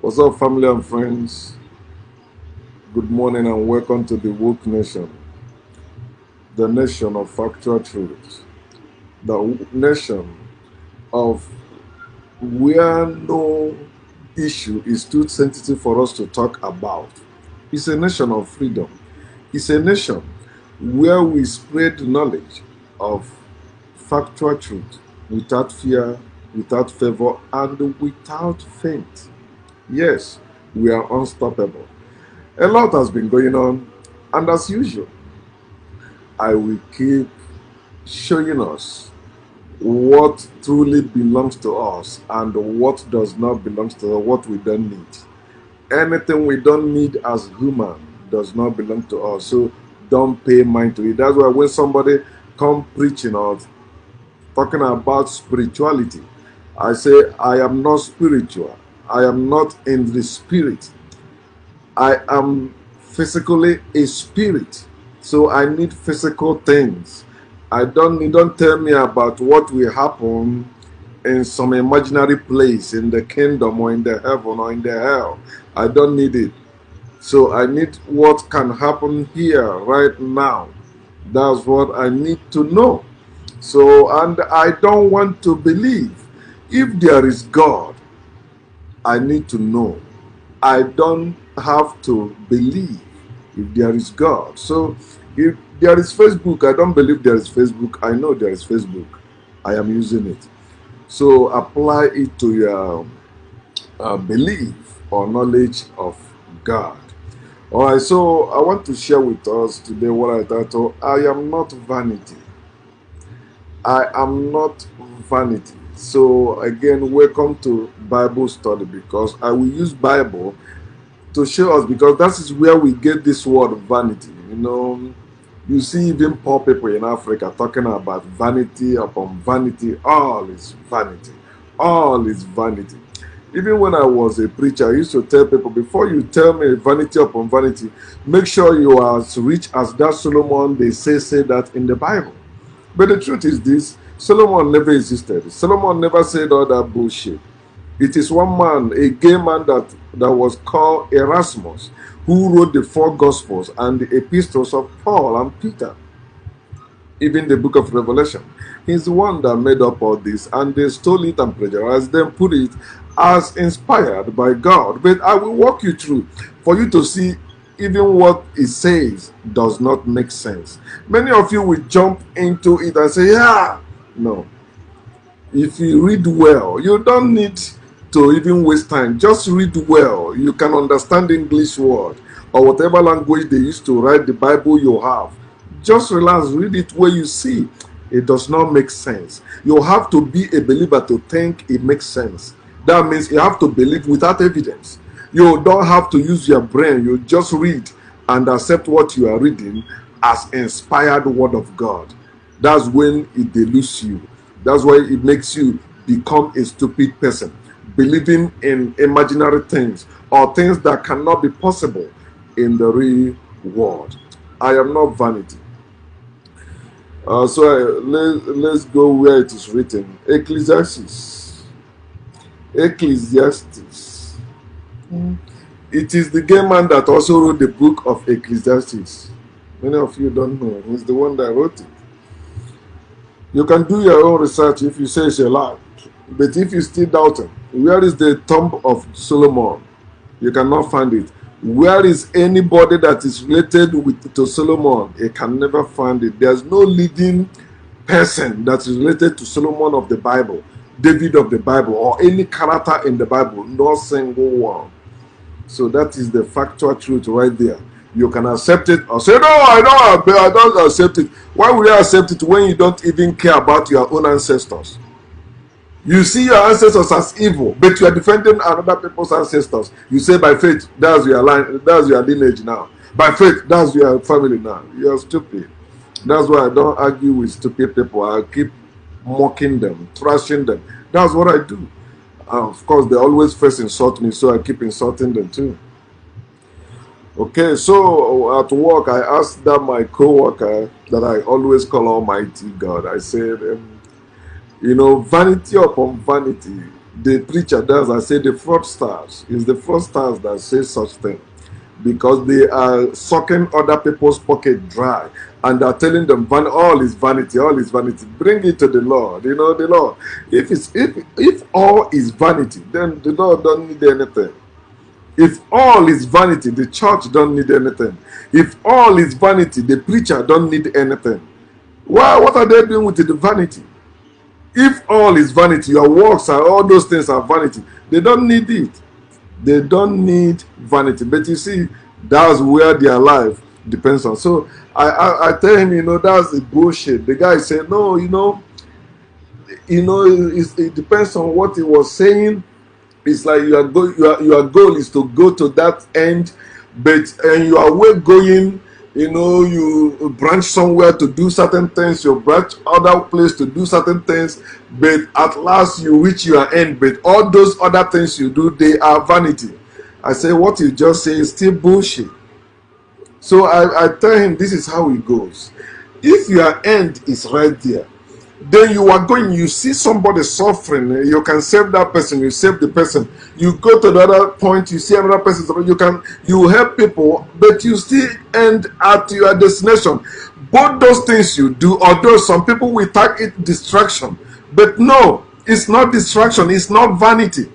What's up, family and friends? Good morning and welcome to the Woke Nation, the nation of factual truth, the nation of where no issue is too sensitive for us to talk about. It's a nation of freedom. It's a nation where we spread knowledge of factual truth without fear, without favor, and without faint. Yes, we are unstoppable. A lot has been going on, and as usual, I will keep showing us what truly belongs to us and what does not belong to us, what we don't need. Anything we don't need as human does not belong to us, so don't pay mind to it. That's why when somebody come preaching or talking about spirituality, I say, I am not spiritual. I am not in the spirit. I am physically a spirit, so I need physical things. Don't tell me about what will happen in some imaginary place in the kingdom or in the heaven or in the hell. I don't need it. So I need what can happen here right now. That's what I need to know. So, and I don't want to believe. If there is God, I need to know. I don't have to believe if there is God. So if there is Facebook, I don't believe there is Facebook. I know there is Facebook. I am using it. So apply it to your belief or knowledge of God. All right, so I want to share with us today what I titled, I am not vanity. I am not vanity. So again, welcome to Bible study, because I will use Bible to show us, because that is where we get this word vanity. You see even poor people in Africa talking about vanity upon vanity. All is vanity. All is vanity. Even when I was a preacher, I used to tell people, before you tell me vanity upon vanity, make sure you are as rich as that Solomon they say that in the Bible. But the truth is this, Solomon never existed. Solomon never said all that bullshit. It is one man, a gay man that was called Erasmus, who wrote the 4 Gospels and the epistles of Paul and Peter, even the book of Revelation. He's the one that made up all this, and they stole it and plagiarized them, put it as inspired by God. But I will walk you through for you to see even what it says does not make sense. Many of you will jump into it and say, yeah, no. If you read well, you don't need to even waste time. Just read well. You can understand English word or whatever language they used to write the Bible you have. Just relax, read it where you see it does not make sense. You have to be a believer to think it makes sense. That means you have to believe without evidence. You don't have to use your brain. You just read and accept what you are reading as inspired word of God. That's when it deludes you. That's why it makes you become a stupid person, believing in imaginary things or things that cannot be possible in the real world. I am not vanity. Let's go where it is written. Ecclesiastes. It is the gay man that also wrote the book of Ecclesiastes. Many of you don't know. He's the one that wrote it. You can do your own research if you say it's a lie. But if you still doubt him, where is the tomb of Solomon? You cannot find it. Where is anybody that is related to Solomon? You can never find it. There's no leading person that is related to Solomon of the Bible, David of the Bible, or any character in the Bible. No single one. So that is the factual truth right there. You can accept it or say, no, I don't accept it. Why would you accept it when you don't even care about your own ancestors? You see your ancestors as evil, but you are defending another people's ancestors. You say by faith, that's your line, that's your lineage now. By faith, that's your family now. You're stupid. That's why I don't argue with stupid people. I keep mocking them, trashing them. That's what I do. Of course, they always first insult me, so I keep insulting them too. Okay, so at work, I asked that my co-worker that I always call Almighty God. I said, vanity upon vanity. The preacher does. I say the fraudsters. It's the fraudsters that say such thing, because they are sucking other people's pocket dry, and they're telling them all is vanity, all is vanity. Bring it to the Lord. The Lord. If all is vanity, then the Lord don't need anything. If all is vanity, the church don't need anything. If all is vanity, the preacher don't need anything. What are they doing with the vanity? If all is vanity, your works are, all those things are vanity. They don't need it. They don't need vanity. But you see, that's where their life depends on. So I tell him, that's the bullshit. The guy said, no, it depends on what he was saying. It's like your goal is to go to that end, and you are way going. You branch somewhere to do certain things, you branch other place to do certain things, but at last you reach your end. But all those other things you do, they are vanity. I say, what you just say is still bullshit. So I tell him this is how it goes. If your end is right there, then you are going, you see somebody suffering, you can save that person, you save the person. You go to the other point, you see another person, you help people, but you still end at your destination. Both those things you do, although some people will tag it distraction, but no, it's not distraction, it's not vanity.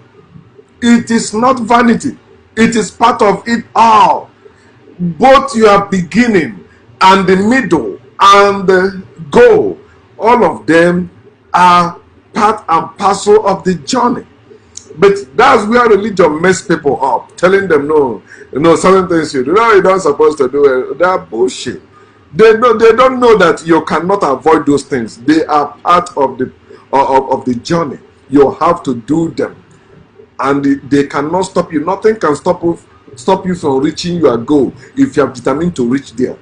It is not vanity. It is part of it all. Both your beginning and the middle and the goal, all of them are part and parcel of the journey. But that's where religion mess people up, telling them no, certain things you do, no, you're not supposed to do it. They're bullshit. They don't know that you cannot avoid those things. They are part of the journey. You have to do them, and they cannot stop you. Nothing can stop you from reaching your goal if you are determined to reach there.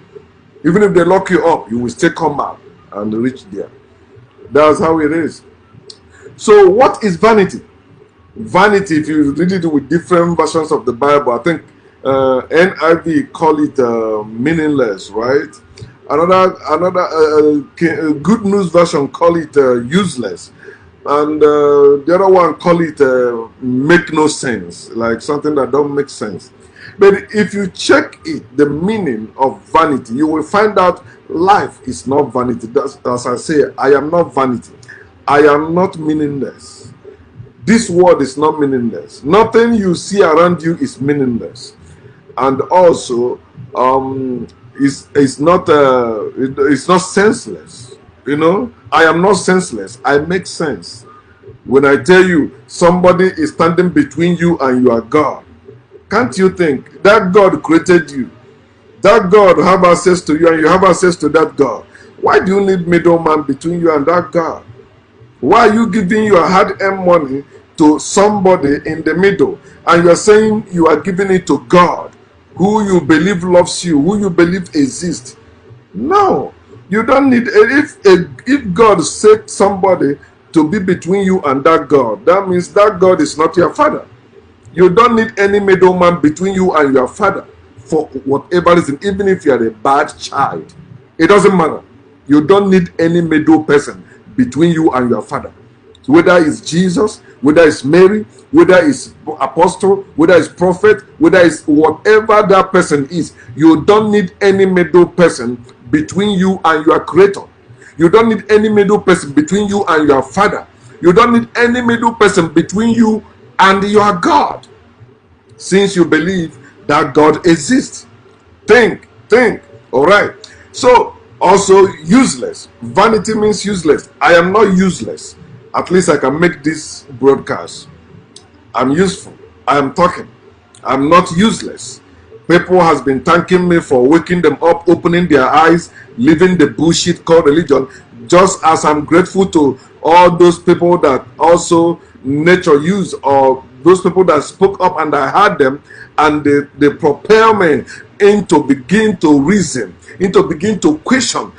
Even if they lock you up, you will still come back and reach there. That's how it is. So what is vanity? Vanity, if you read it with different versions of the Bible, I think NIV call it meaningless, right? Another Good News version call it useless, and the other one call it make no sense, like something that don't make sense. But if you check it, the meaning of vanity, you will find out life is not vanity. As I say, I am not vanity. I am not meaningless. This world is not meaningless. Nothing you see around you is meaningless. And also, it's not senseless. I am not senseless. I make sense. When I tell you somebody is standing between you and your God, can't you think that God created you? That God have access to you and you have access to that God. Why do you need middleman between you and that God? Why are you giving your hard-earned money to somebody in the middle, and you're saying you are giving it to God, who you believe loves you, who you believe exists? No, you don't need. If God set somebody to be between you and that God, that means that God is not your father. You don't need any middleman between you and your father for whatever reason, even if you are a bad child. It doesn't matter. You don't need any middle person between you and your father. Whether it's Jesus, whether it's Mary, whether it's apostle, whether it's prophet, whether it's whatever that person is, you don't need any middle person between you and your creator. You don't need any middle person between you and your father. You don't need any middle person between you and your God, since you believe that God exists. Think. All right. So also useless. Vanity means useless. I am not useless. At least I can make this broadcast. I'm useful. I am talking. I'm not useless. People has been thanking me for waking them up, opening their eyes, leaving the bullshit called religion. Just as I'm grateful to all those people that also nature used, or those people that spoke up and I heard them, and they propel me into begin to reason, into begin to question.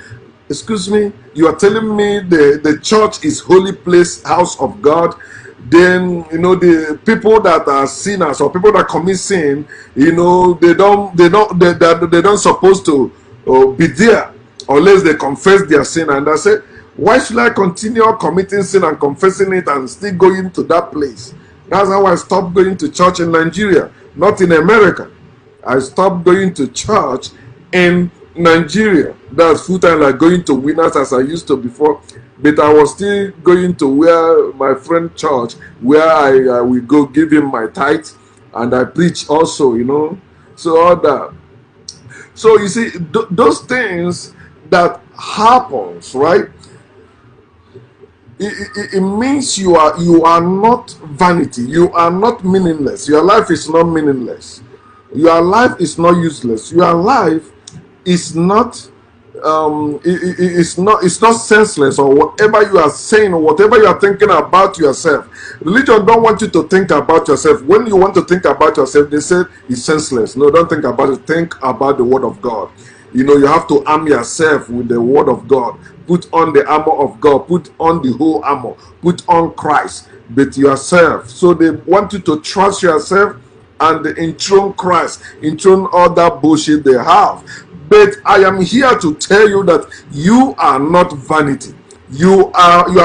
Excuse me, you are telling me the church is holy place, house of God. Then the people that are sinners or people that commit sin, they don't supposed to be there unless they confess their sin. And I say, why should I continue committing sin and confessing it and still going to that place? That's how I stopped going to church in Nigeria, not in America. I stopped going to church in Nigeria. That's full time, like going to Winners as I used to before. But I was still going to where my friend church, where I will go give him my tithe, and I preach also, So all that. So you see, those things that happens, right? It means you are not vanity. You are not meaningless. Your life is not meaningless. Your life is not useless. Your life is not it's not senseless, or whatever you are saying or whatever you are thinking about yourself. Religion don't want you to think about yourself. When you want to think about yourself, they say it's senseless. No, don't think about it. Think about the word of God. You have to arm yourself with the word of God. Put on the armor of God. Put on the whole armor. Put on Christ, but yourself. So they want you to trust yourself and enthrone Christ, enthrone all that bullshit they have. But I am here to tell you that you are not vanity. Your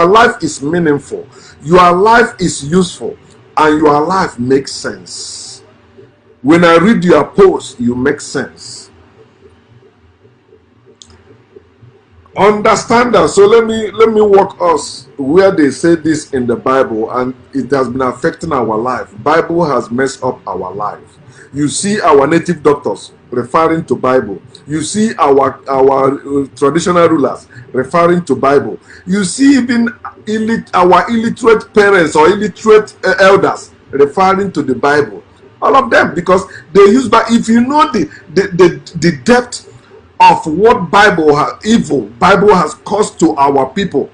life is meaningful. Your life is useful, and your life makes sense. When I read your post, you make sense. Understand that. So let me walk us where they say this in the Bible, and it has been affecting our life. Bible has messed up our life. You see our native doctors referring to Bible. You see our traditional rulers referring to Bible. You see even our illiterate parents or illiterate elders referring to the Bible. All of them, because they use. But if you know the depth of what Bible has caused to our people,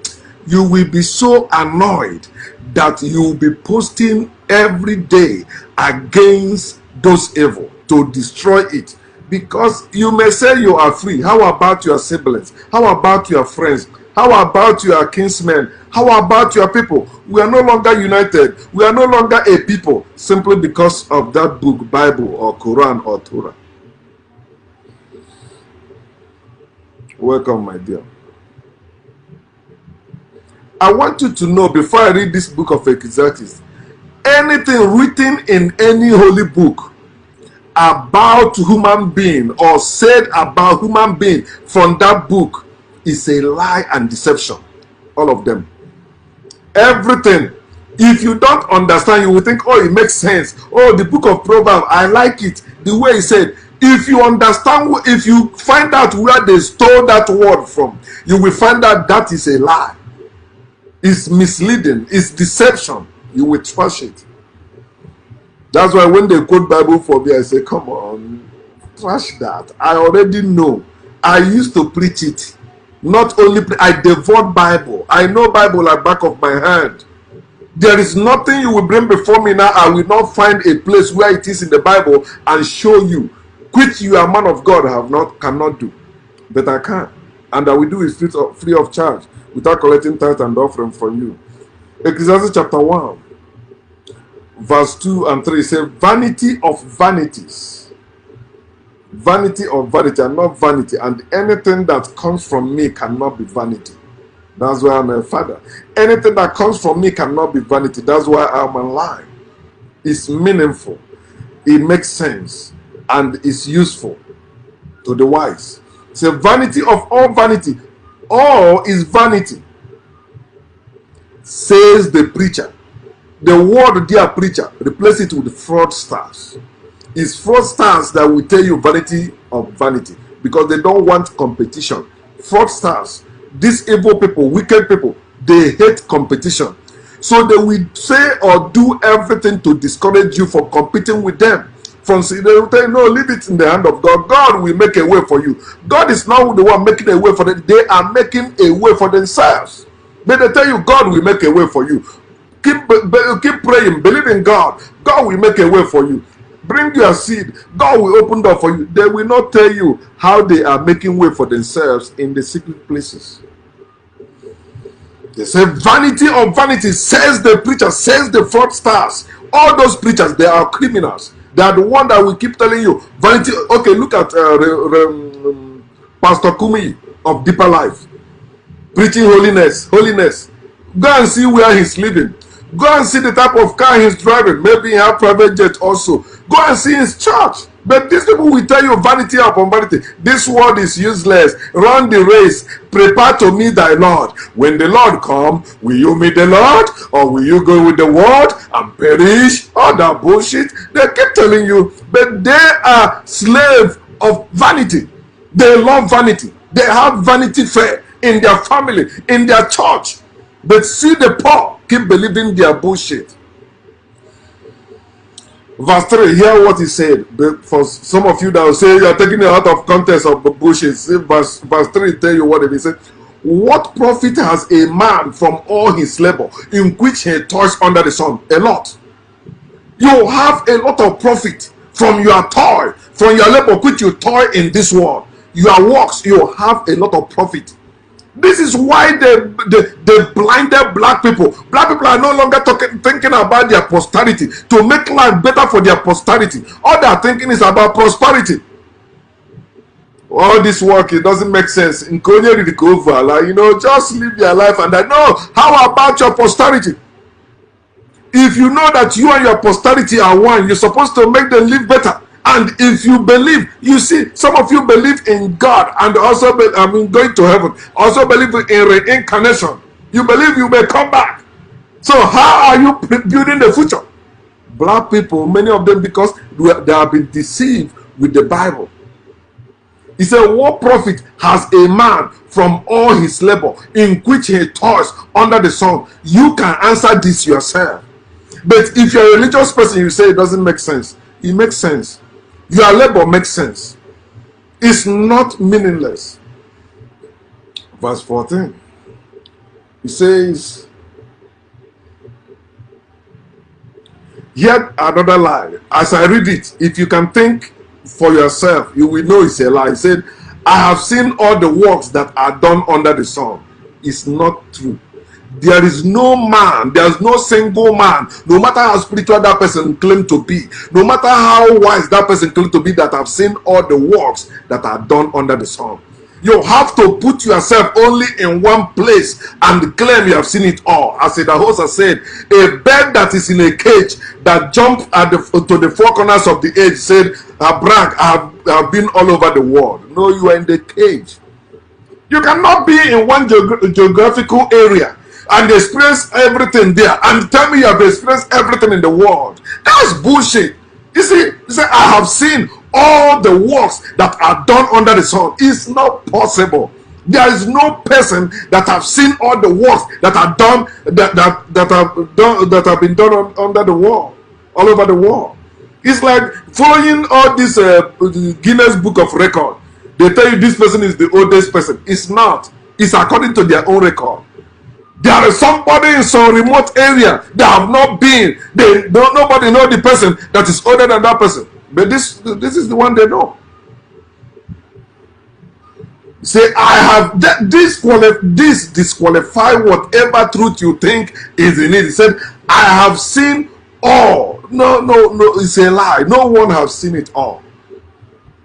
you will be so annoyed that you will be posting every day against those evil to destroy it. Because you may say you are free. How about your siblings? How about your friends? How about your kinsmen? How about your people? We are no longer united. We are no longer a people simply because of that book, Bible or Quran or Torah. Welcome, my dear. I want you to know, before I read this book of Ecclesiastes, anything written in any holy book about human being or said about human being from that book is a lie and deception. All of them. Everything. If you don't understand, you will think, oh, it makes sense. Oh, the book of Proverbs, I like it. The way he said. If you understand, if you find out where they stole that word from, you will find out that is a lie. It's misleading. It's deception. You will trash it. That's why when they quote Bible for me, I say, come on, trash that. I already know. I used to preach it. Not only, I devote Bible. I know Bible like back of my hand. There is nothing you will bring before me now. I will not find a place where it is in the Bible and show you, which you are man of God cannot do. But I can. And I will do it free of charge, without collecting tithe and offering from you. Ecclesiastes chapter 1. Verse 2 and 3 say, vanity of vanities. Vanity of vanity, and not vanity. And anything that comes from me cannot be vanity. That's why I'm a father. Anything that comes from me cannot be vanity. That's why I'm alive. It's meaningful. It makes sense. And it's useful to the wise. It's a vanity of all vanity. All is vanity, says the preacher. The word, dear preacher, replace it with fraudsters. It's fraudsters that will tell you vanity of vanity, because they don't want competition. Fraudsters, these evil people, wicked people, they hate competition. So they will say or do everything to discourage you from competing with them. from sin. They will tell you, no, leave it in the hand of God. God will make a way for you. God is not the one making a way for them. They are making a way for themselves. But they tell you, God will make a way for you. Keep praying, believe in God. God will make a way for you. Bring your seed. God will open door for you. They will not tell you how they are making way for themselves in the secret places. They say vanity of vanity, says the preacher, says the fraudsters. All those preachers, they are criminals. They are the one that will keep telling you vanity. Okay, look at Pastor Kumi of Deeper Life, preaching holiness, holiness. Go and see where he's living. Go and see the type of car he's driving. Maybe he has private jet also. Go and see his church. But these people will tell you vanity upon vanity. This world is useless. Run the race. Prepare to meet thy Lord. When the Lord come, will you meet the Lord? Or will you go with the world and perish? All that bullshit. They keep telling you. But they are slaves of vanity. They love vanity. They have vanity fair in their family, in their church. But see the poor keep believing their bullshit. Verse 3, hear what he said. But for some of you that will say you are taking it out of context of the bullshit, see verse 3 tell you what he said. What profit has a man from all his labor in which he toils under the sun? A lot. You have a lot of profit from your toil, from your labor which you toil in this world. Your works, you have a lot of profit. This is why they blinded black people. Black people are no longer thinking about their posterity, to make life better for their posterity. All they are thinking is about prosperity. All this work, it doesn't make sense. In just live your life and I know. How about your posterity? If you know that you and your posterity are one, you're supposed to make them live better. And if you believe, you see, some of you believe in God and also going to heaven, also believe in reincarnation. You believe you may come back. So how are you building the future? Black people, many of them, because they have been deceived with the Bible. He said, what profit has a man from all his labor in which he toils under the sun? You can answer this yourself. But if you're a religious person, you say it doesn't make sense. It makes sense. Your labor makes sense. It's not meaningless. Verse 14. He says, yet another lie. As I read it, if you can think for yourself, you will know it's a lie. He said, I have seen all the works that are done under the sun. It's not true. There is no man, there is no single man, no matter how spiritual that person claims to be, no matter how wise that person claims to be, that have seen all the works that are done under the sun. You have to put yourself only in one place and claim you have seen it all. As the host has said, a bird that is in a cage that jumped to the four corners of the edge said, brag, I have been all over the world. No, you are in the cage. You cannot be in one geographical area and experience everything there and tell me you have experienced everything in the world. That's bullshit. You see, I have seen all the works that are done under the sun. It's not possible. There is no person that have seen all the works that are done that have been done under the world, all over the world. It's like following all this Guinness Book of Record. They tell you this person is the oldest person. It's not. It's according to their own record. There is somebody in some remote area that have not been. Nobody know the person that is older than that person. But this is the one they know. Say, I have this disqualify whatever truth you think is in it. He said, I have seen all. No, it's a lie. No one has seen it all.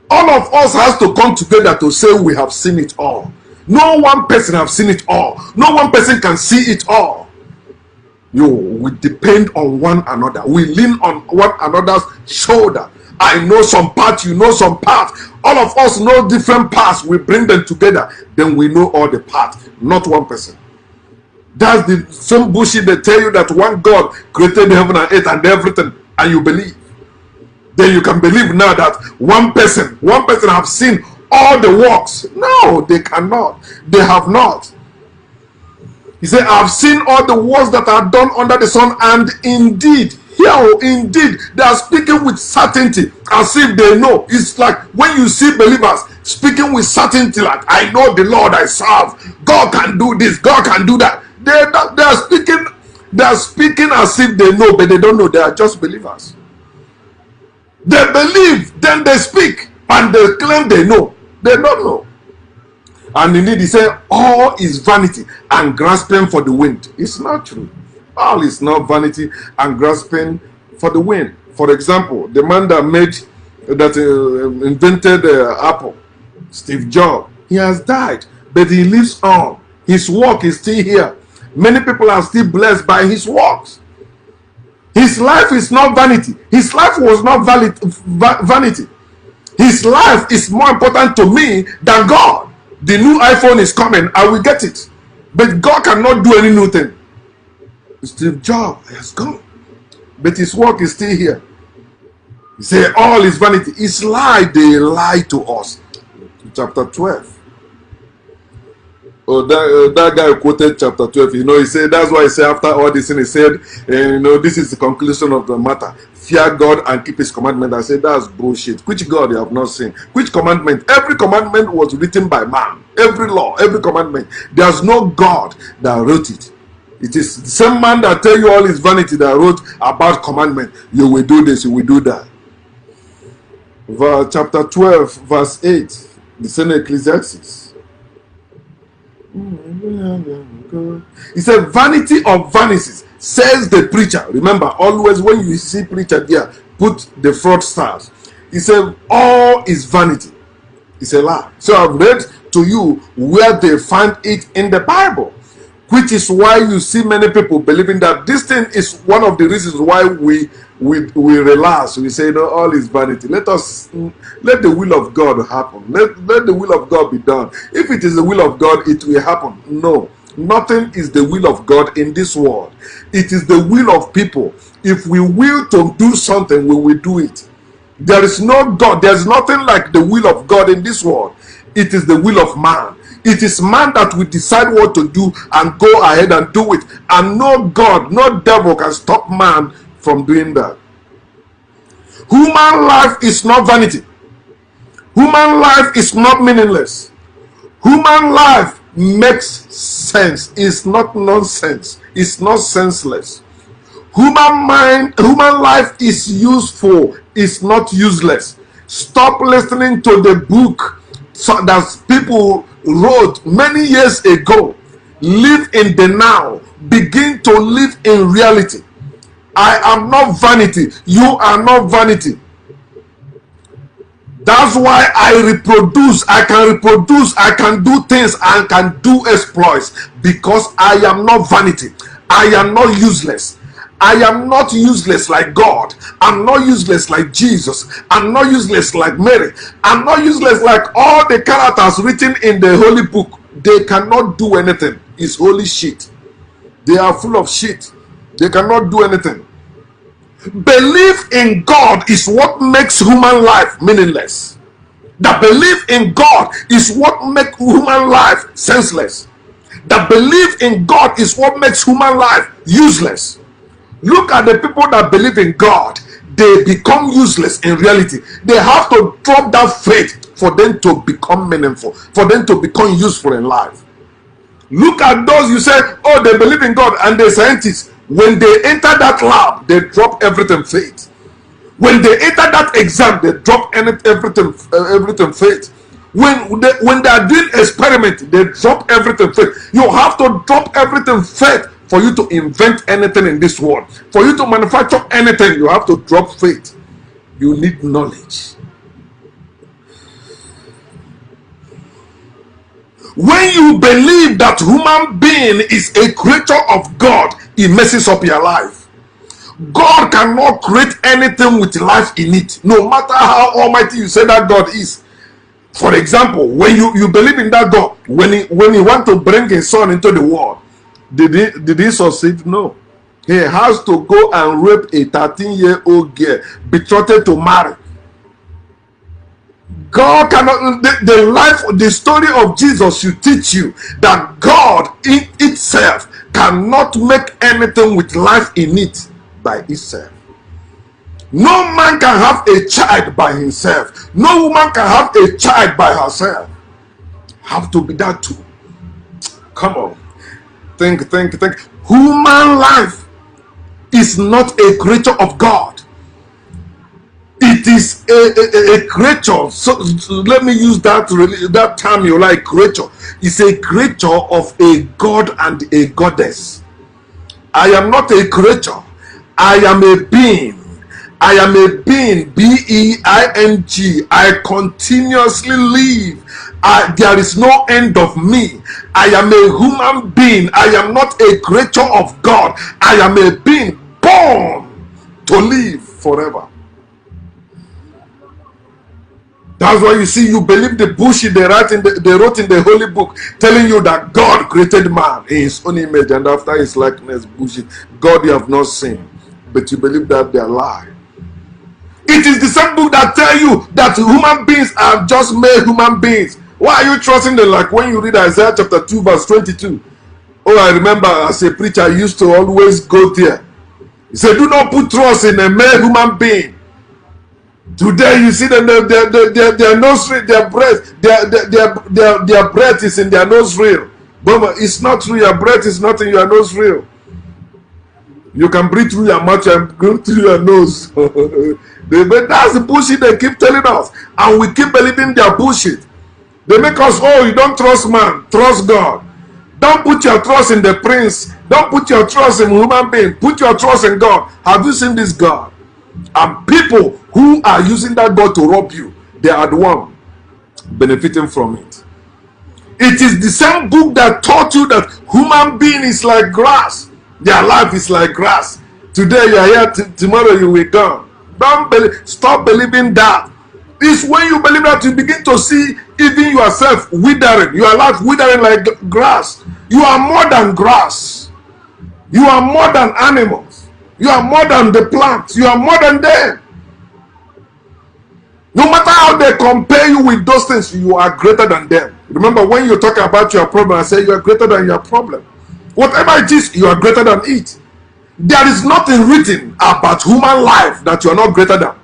All of us has to come together to say we have seen it all. No one person have seen it all. No one person can see it all. We depend on one another. We lean on one another's shoulder. I know some part, you know some part. All of us know different parts. We bring them together. Then we know all the parts, not one person. That's the same bullshit they tell you that one God created heaven and earth and everything, and you believe. Then you can believe now that one person have seen all the works. No, they cannot. They have not. He said, I've seen all the works that are done under the sun, and indeed Here, indeed, they are speaking with certainty as if they know. It's like when you see believers speaking with certainty, like, I know the Lord I serve. God can do this, God can do that. They are speaking as if they know, but they don't know. They are just believers. They believe, then they speak, and they claim they know. They don't know. And indeed, he said, all is vanity and grasping for the wind. It's not true. All is not vanity and grasping for the wind. For example, the man that invented Apple, Steve Jobs, he has died, but he lives on. His work is still here. Many people are still blessed by his works. His life is not vanity. His life was not vanity. His life is more important to me than God. The new iPhone is coming, I will get it. But God cannot do any new thing. Steve Jobs has gone, but his work is still here. He said all is vanity. It's lie. They lie to us. Chapter 12. Oh, that guy quoted chapter 12. He said, that's why he said after all this, and he said, this is the conclusion of the matter. Fear God and keep his commandment. I said, that's bullshit. Which God you have not seen? Which commandment? Every commandment was written by man. Every law, every commandment. There's no God that wrote it. It is the same man that tell you all his vanity that wrote about commandment. You will do this, you will do that. Chapter 12, verse 8. The same Ecclesiastes. He said, vanity of vanities, says the preacher. Remember, always when you see preacher there, put the fraudsters. He said, all is vanity. It's a lie. So I've read to you where they find it in the Bible, which is why you see many people believing that this thing is one of the reasons why we relax. We say, no, all is vanity. Let the will of God happen. Let the will of God be done. If it is the will of God, it will happen. No, nothing is the will of God in this world. It is the will of people. If we will to do something, we will do it. There is no God. There is nothing like the will of God in this world. It is the will of man. It is man that will decide what to do and go ahead and do it. And no God, no devil can stop man from doing that. Human life is not vanity. Human life is not meaningless. Human life makes sense. It's not nonsense. It's not senseless. Human life is useful. It's not useless. Stop listening to the book that people wrote many years ago. Live in the now. Begin to live in reality. I am not vanity. You are not vanity. That's why I reproduce. I can do things. I can do exploits because I am not vanity. I am not useless. I am not useless like God. I'm not useless like Jesus. I'm not useless like Mary. I'm not useless like all the characters written in the holy book. They cannot do anything. It's holy shit. They are full of shit. They cannot do anything. Belief in God is what makes human life meaningless. The belief in God is what makes human life senseless. The belief in God is what makes human life useless. Look at the people that believe in God. They become useless in reality. They have to drop that faith for them to become meaningful, for them to become useful in life. Look at those you say, oh, they believe in God, and they're scientists. When they enter that lab, they drop everything faith. When they enter that exam, they drop everything faith. When they are doing experiment, they drop everything faith. You have to drop everything faith for you to invent anything in this world. For you to manufacture anything, you have to drop faith. You need knowledge. When you believe that human being is a creature of God, it messes up your life. God cannot create anything with life in it, no matter how almighty you say that God is. For example, when you believe in that God, when he want to bring his son into the world, did he succeed? No. He has to go and rape a 13-year-old girl, betrothed to marry. God cannot. The story of Jesus should teach you that God in itself cannot make anything with life in it by itself. No man can have a child by himself. No woman can have a child by herself. Have to be that too. Come on. Think. Human life is not a creature of God. It is a creature. So let me use that term you like, creature. It's a creature of a god and a goddess. I am not a creature. I am a being. I am a being, being. I continuously live. There is no end of me. I am a human being. I am not a creature of God. I am a being born to live forever. That's why you see, you believe the bullshit they wrote in the holy book, telling you that God created man in his own image and after his likeness. Bullshit. God you have not seen, but you believe that they are lie. It is the same book that tell you that human beings are just made human beings. Why are you trusting them? Like when you read Isaiah chapter 2 verse 22. Oh, I remember as a preacher I used to always go there. He said, do not put trust in a male human being. Today you see them, their nostril, their breath, their breath is in their nostril. But it's not true. Your breath is not in your nostril. You can breathe through your mouth and go through your nose. But that's the bullshit they keep telling us, and we keep believing their bullshit. They make us, oh, you don't trust man, trust God. Don't put your trust in the prince. Don't put your trust in human being. Put your trust in God. Have you seen this God? And people who are using that God to rob you, they are the one benefiting from it. It is the same book that taught you that human being is like grass. Their life is like grass. Today you are here, tomorrow you will gone. Stop believing that. It's when you believe that you begin to see even yourself withering. Your life withering like grass. You are more than grass. You are more than animals. You are more than the plants. You are more than them. No matter how they compare you with those things, you are greater than them. Remember when you talk about your problem, I say you are greater than your problem. Whatever it is, you are greater than it. There is nothing written about human life that you are not greater than.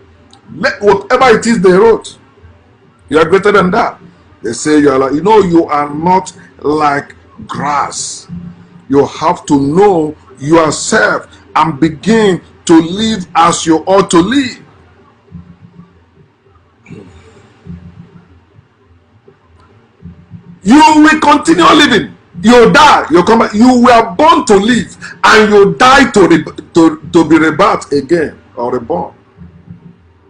Whatever it is they wrote, you are greater than that. They say you are like, you are not like grass. You have to know yourself and begin to live as you ought to live. You will continue living. You die, you come back. You were born to live, and you die to be rebirthed again or reborn.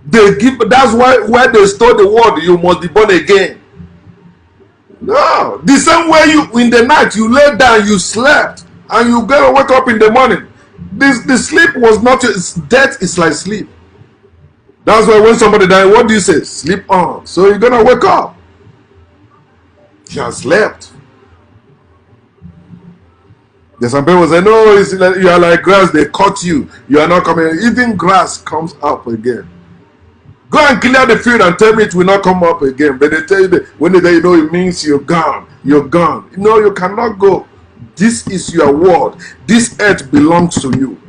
That's why they stole the word. You must be born again. No, the same way you in the night you lay down, you slept, and you gotta wake up in the morning. The sleep was not death is like sleep. That's why when somebody dies, what do you say? Sleep on. So you're gonna wake up. You have slept. There's some people say, no, it's like, you are like grass, they cut you. You are not coming. Even grass comes up again. Go and clear the field and tell me it will not come up again. But they tell you that when they tell you, it means you're gone. You're gone. No, you cannot go. This is your world. This earth belongs to you.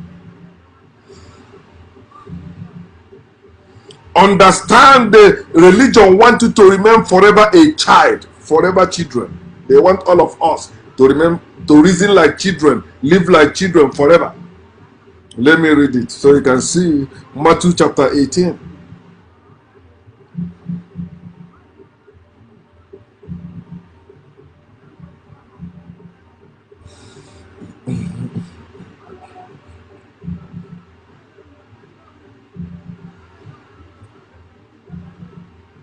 Understand the religion want you to remain forever a child, forever children. They want all of us to remain, to reason like children, live like children forever. Let me read it so you can see Matthew chapter 18.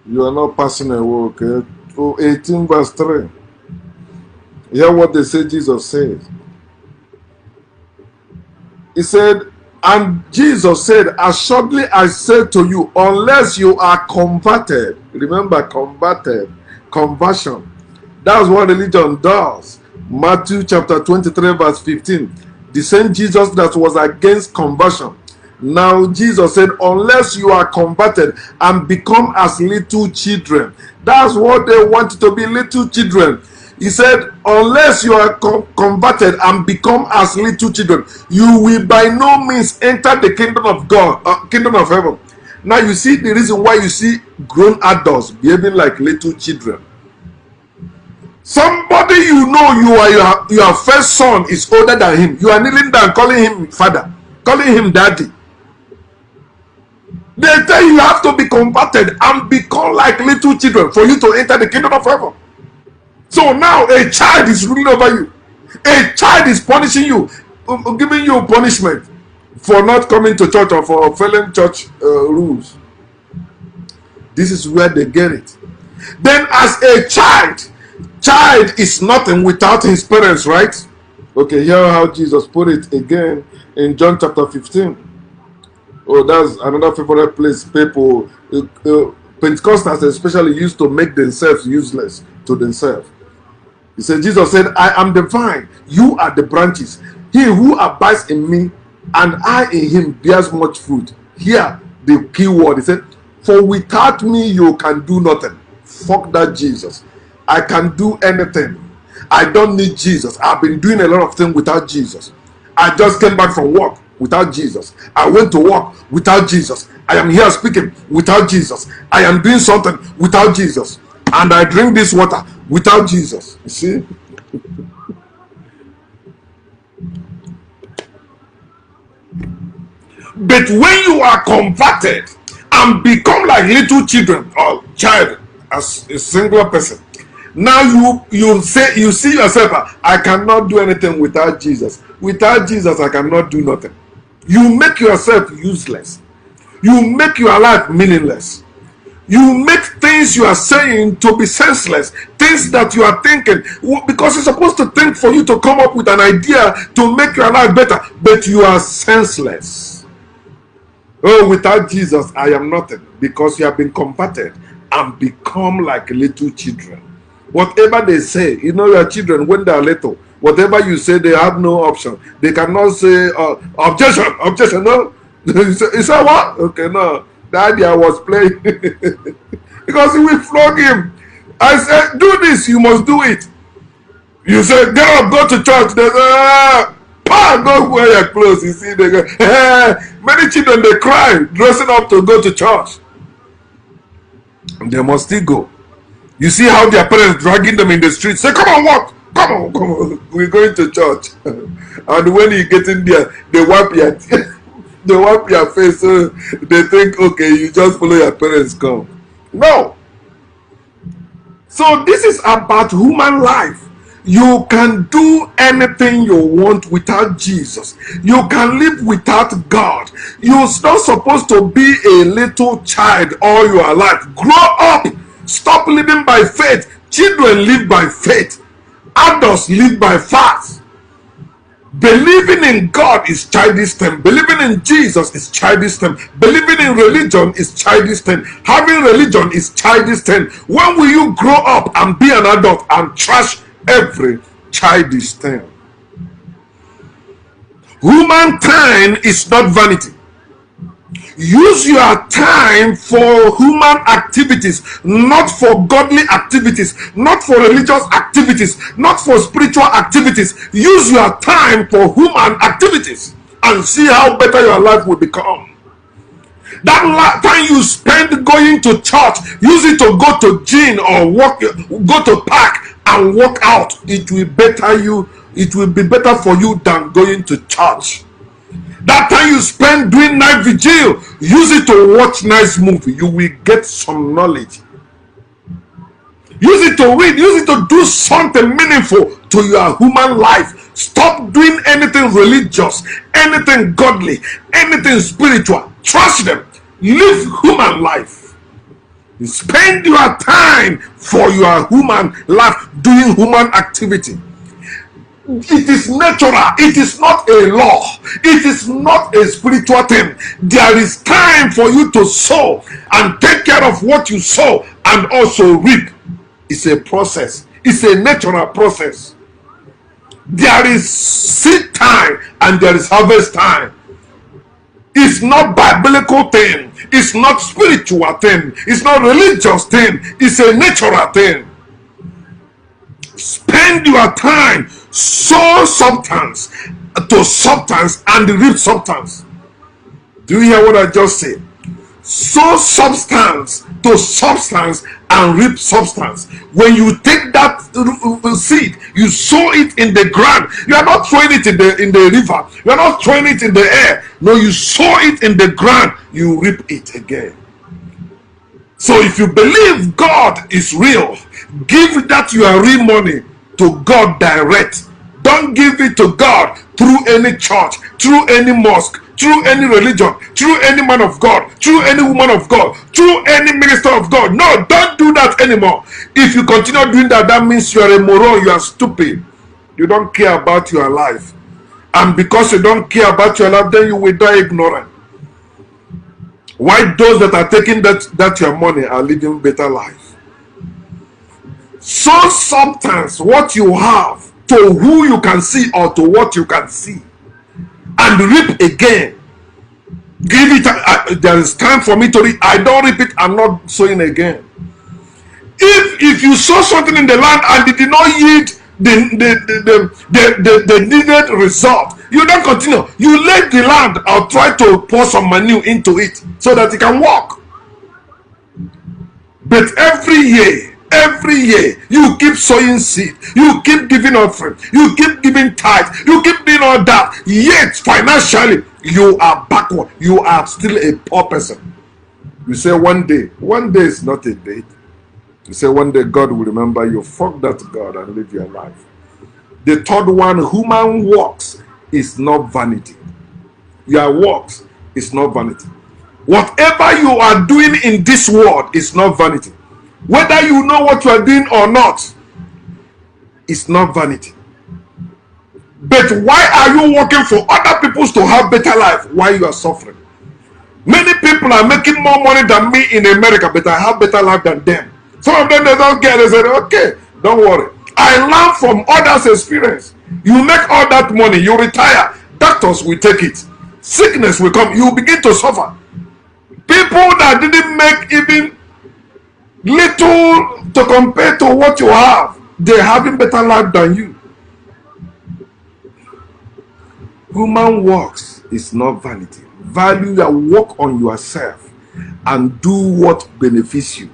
You are not passing away, okay? 18 verse 3. Hear what they say Jesus said. He said, and Jesus said, assuredly I say to you, unless you are converted. Remember, conversion. That's what religion does. Matthew chapter 23 verse 15. The same Jesus that was against conversion. Now Jesus said, unless you are converted and become as little children. That's what they want to be, little children. He said, unless you are converted and become as little children, you will by no means enter the kingdom of God, kingdom of heaven. Now you see the reason why you see grown adults behaving like little children. Somebody you know, your first son is older than him. You are kneeling down, calling him father, calling him daddy. They tell you have to be converted and become like little children for you to enter the kingdom of heaven. So now a child is ruling over you. A child is punishing you, giving you punishment for not coming to church or for failing church rules. This is where they get it. Then as a child is nothing without his parents, right? Okay, here how Jesus put it again in John chapter 15. Oh, that's another favorite place people, Pentecostals especially, used to make themselves useless to themselves. He said, Jesus said, I am the vine, you are the branches. He who abides in me and I in him bears much fruit. Here, the key word, he said, for without me you can do nothing. Fuck that Jesus. I can do anything. I don't need Jesus. I've been doing a lot of things without Jesus. I just came back from work without Jesus. I went to work without Jesus. I am here speaking without Jesus. I am doing something without Jesus. And I drink this water without Jesus. You see? But when you are converted and become like little children or child as a singular person, now you see yourself, I cannot do anything without Jesus. Without Jesus, I cannot do nothing. You make yourself useless. You make your life meaningless. You make things you are saying to be senseless. Things that you are thinking, because you're supposed to think for you to come up with an idea to make your life better, but you are senseless. Oh, without Jesus, I am nothing, because you have been converted and become like little children. Whatever they say, you know, your children, when they are little, whatever you say, they have no option. They cannot say, objection, no. You say what? Okay, no. Daddy, I was playing. Because he will flog him. I said, do this, you must do it. You say, get up, go to church. They say, go wear your clothes. You see, they go, many children, they cry, dressing up to go to church. And they must still go. You see how their parents dragging them in the street. Say, come on, walk. Come on. We're going to church. And when you get in there, they wipe your they wipe your face. So they think, okay, you just follow your parents come. No. So this is about human life. You can do anything you want without Jesus. You can live without God. You're not supposed to be a little child all your life. Grow up. Stop living by faith. Children live by faith. Adults live by faith. Believing in God is childish thing. Believing in Jesus is childish thing. Believing in religion is childish thing. Having religion is childish thing. When will you grow up and be an adult and trash every childish thing? Humankind is not vanity. Use your time for human activities, not for godly activities, not for religious activities, not for spiritual activities. Use your time for human activities and see how better your life will become. That time you spend going to church, use it to go to gym or go to park and work out. It will be better for you than going to church. That time you spend doing night vigil, use it to watch nice movie. You will get some knowledge. Use it to read. Use it to do something meaningful to your human life. Stop doing anything religious, anything godly, anything spiritual. Trust them. Live human life. You spend your time for your human life doing human activity. It is natural. It is not a law. It is not a spiritual thing. There is time for you to sow and take care of what you sow and also reap. It's a process. It's a natural process. There is seed time and there is harvest time. It's not biblical thing. It's not spiritual thing. It's not religious thing. It's a natural thing. Spend your time, sow substance to substance and reap substance. Do you hear what I just said? Sow substance to substance and reap substance. When you take that seed, you sow it in the ground. You are not throwing it in the river. You are not throwing it in the air. No, you sow it in the ground. You reap it again. So if you believe God is real, give that your real money to God direct. Don't give it to God through any church, through any mosque, through any religion, through any man of God, through any woman of God, through any minister of God. No, don't do that anymore. If you continue doing that, that means you are a moron, you are stupid. You don't care about your life. And because you don't care about your life, then you will die ignorant. Why those that are taking that your money are living better life? Sow substance, what you have, to who you can see or to what you can see, and reap again. Give it. There is time for me to reap. I don't reap it. I'm not sowing again. If you sow something in the land and it did not yield the needed result, you don't continue. You let the land or try to pour some manure into it so that it can work. But every year you keep sowing seed, you keep giving offering, you keep giving tithe, you keep doing all that, yet financially you are backward. You are still a poor person. You say one day is not a date. You say one day God will remember you. Fuck that God and live your life. The third one, human works is not vanity. Your works is not vanity. Whatever you are doing in this world is not vanity. Whether you know what you are doing or not, it's not vanity. But why are you working for other people to have better life while you are suffering? Many people are making more money than me in America, but I have better life than them. Some of them, they don't get it. They say, okay, don't worry. I learn from others' experience. You make all that money, you retire, doctors will take it. Sickness will come, you begin to suffer. People that didn't make even little to compare to what you have, they're having better life than you. Human works is not vanity. Value your work on yourself and do what benefits you.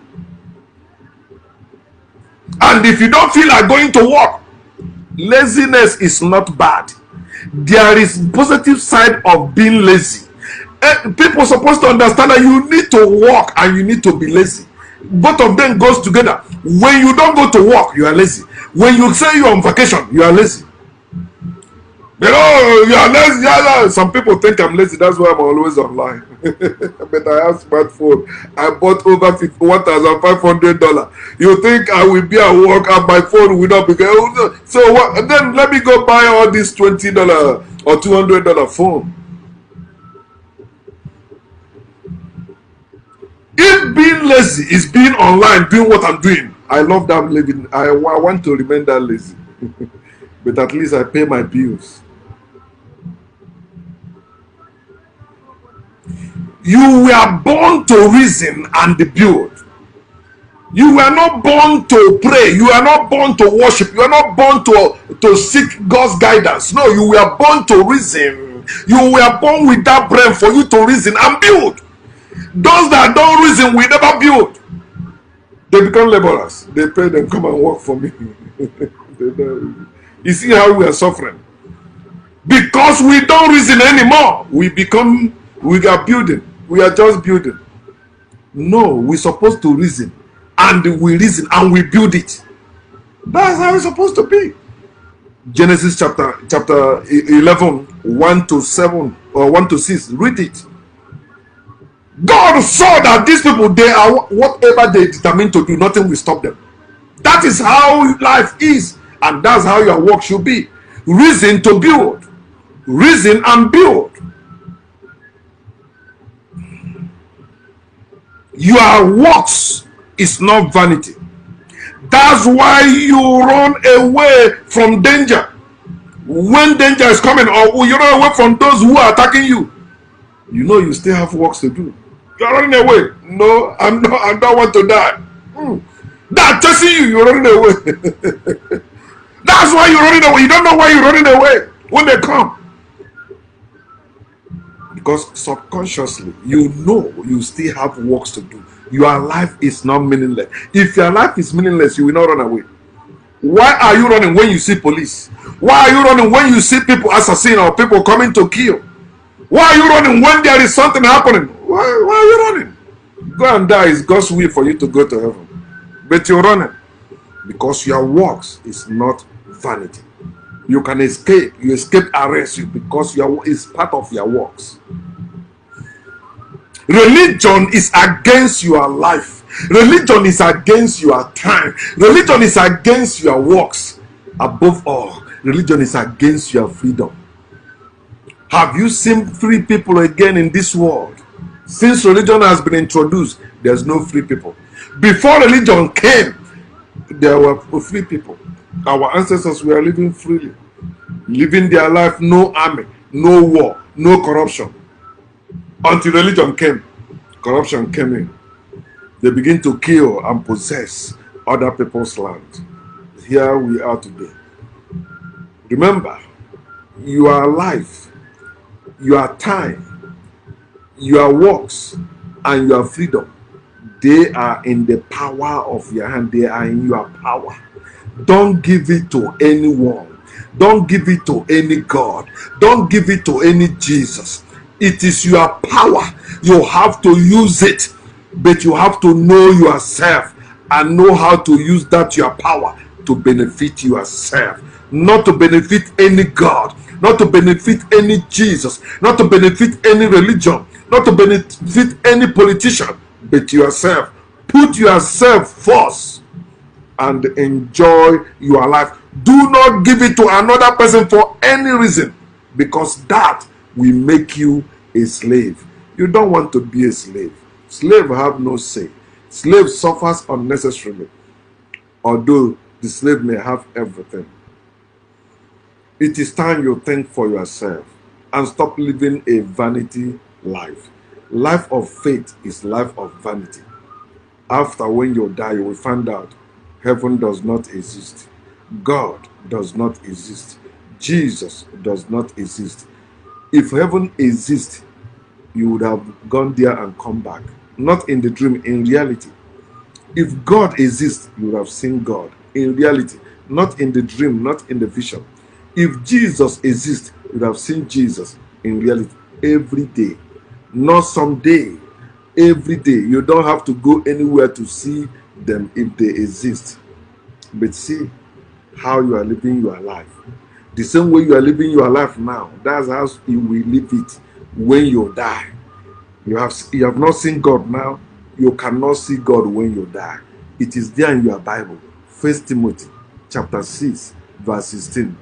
And if you don't feel like going to work, laziness is not bad. There is positive side of being lazy. People are supposed to understand that you need to work and you need to be lazy. Both of them goes together. When you don't go to work, you are lazy. When you say you're on vacation, you are lazy. You know, you are lazy. Yeah. Some people think I'm lazy. That's why I'm always online. But I have smartphone. I bought over $1,500. You think I will be at work and my phone will not be good? So what? Then let me go buy all this $20 or $200 phone. If being lazy is being online, doing what I'm doing, I love that I'm living. I want to remain that lazy. But at least I pay my bills. You were born to reason and build. You were not born to pray. You are not born to worship. You are not born to seek God's guidance. No, you were born to reason. You were born with that brain for you to reason and build. Those that don't reason will never build. They become laborers. They pay them, come and work for me. You see how we are suffering? Because we don't reason anymore. We are building. We are just building. No, we're supposed to reason. And we reason and we build it. That's how it's supposed to be. Genesis chapter 11, 1 to 7 or 1 to 6. Read it. God saw that these people, they are whatever they determine to do, nothing will stop them. That is how life is, and that's how your work should be. Reason to build. Reason and build. Your works is not vanity. That's why you run away from danger. When danger is coming, or you run away from those who are attacking you, you know you still have works to do. You're running away. No, I don't want to die. They're chasing you. You're running away. That's why you're running away. You don't know why you're running away when they come. Because subconsciously, you know you still have works to do. Your life is not meaningless. If your life is meaningless, you will not run away. Why are you running when you see police? Why are you running when you see people assassinating or people coming to kill? Why are you running when there is something happening? Why are you running? Go and die. It's God's will for you to go to heaven. But you're running because your works is not vanity. You can escape. You escape arrest because it's part of your works. Religion is against your life. Religion is against your time. Religion is against your works. Above all, religion is against your freedom. Have you seen free people again in this world? Since religion has been introduced, there's no free people. Before religion came, there were free people. Our ancestors were living freely, living their life, no army, no war, no corruption. Until religion came, corruption came in. They begin to kill and possess other people's land. Here we are today. Remember, your life, your time, your works, and your freedom, they are in the power of your hand. They are in your power. Don't give it to anyone. Don't give it to any God. Don't give it to any Jesus. It is your power. You have to use it, but you have to know yourself and know how to use that your power to benefit yourself, not to benefit any God, not to benefit any Jesus, not to benefit any religion, not to benefit any politician, but yourself. Put yourself first and enjoy your life. Do not give it to another person for any reason, because that will make you a slave. You don't want to be a slave. Slave have no say. Slave suffers unnecessarily, although the slave may have everything. It is time you think for yourself and stop living a vanity life. Life of faith is life of vanity. After when you die, you will find out heaven does not exist. God does not exist. Jesus does not exist. If heaven exists, you would have gone there and come back. Not in the dream, in reality. If God exists, you would have seen God in reality, not in the dream, not in the vision. If Jesus exists, you would have seen Jesus in reality every day, not someday. Every day. You don't have to go anywhere to see them if they exist. But see how you are living your life. The same way you are living your life now, that's how you will live it when you die. You have not seen God now. You cannot see God when you die. It is there in your Bible. 1 Timothy chapter 6 verse 16.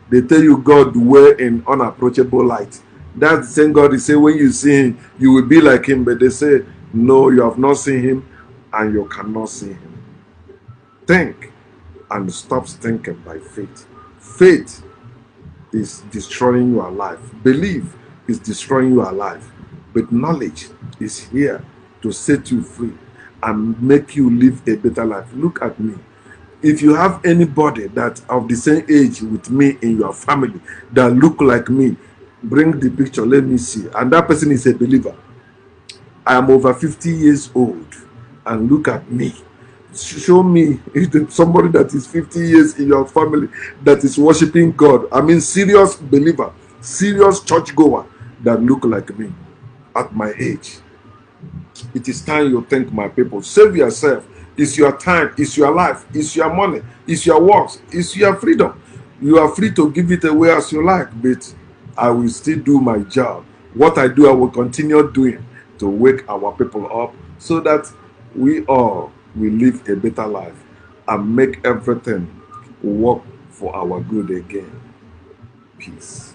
They tell you God dwell in unapproachable light. That's the same God. They say when you see him, you will be like him. But they say, no, you have not seen him and you cannot see him. Think and stop thinking by faith. Faith is destroying your life. Belief is destroying your life. But knowledge is here to set you free and make you live a better life. Look at me. If you have anybody that of the same age with me in your family that look like me, bring the picture, let me see. And that person is a believer. I am over 50 years old. And look at me. Show me somebody that is 50 years in your family that is worshiping God. I mean, serious believer, serious churchgoer that look like me at my age. It is time you think, my people. Save yourself. It's your time. It's your life. It's your money. It's your works. It's your freedom. You are free to give it away as you like, but I will still do my job. What I do, I will continue doing to wake our people up so that we all will live a better life and make everything work for our good again. Peace.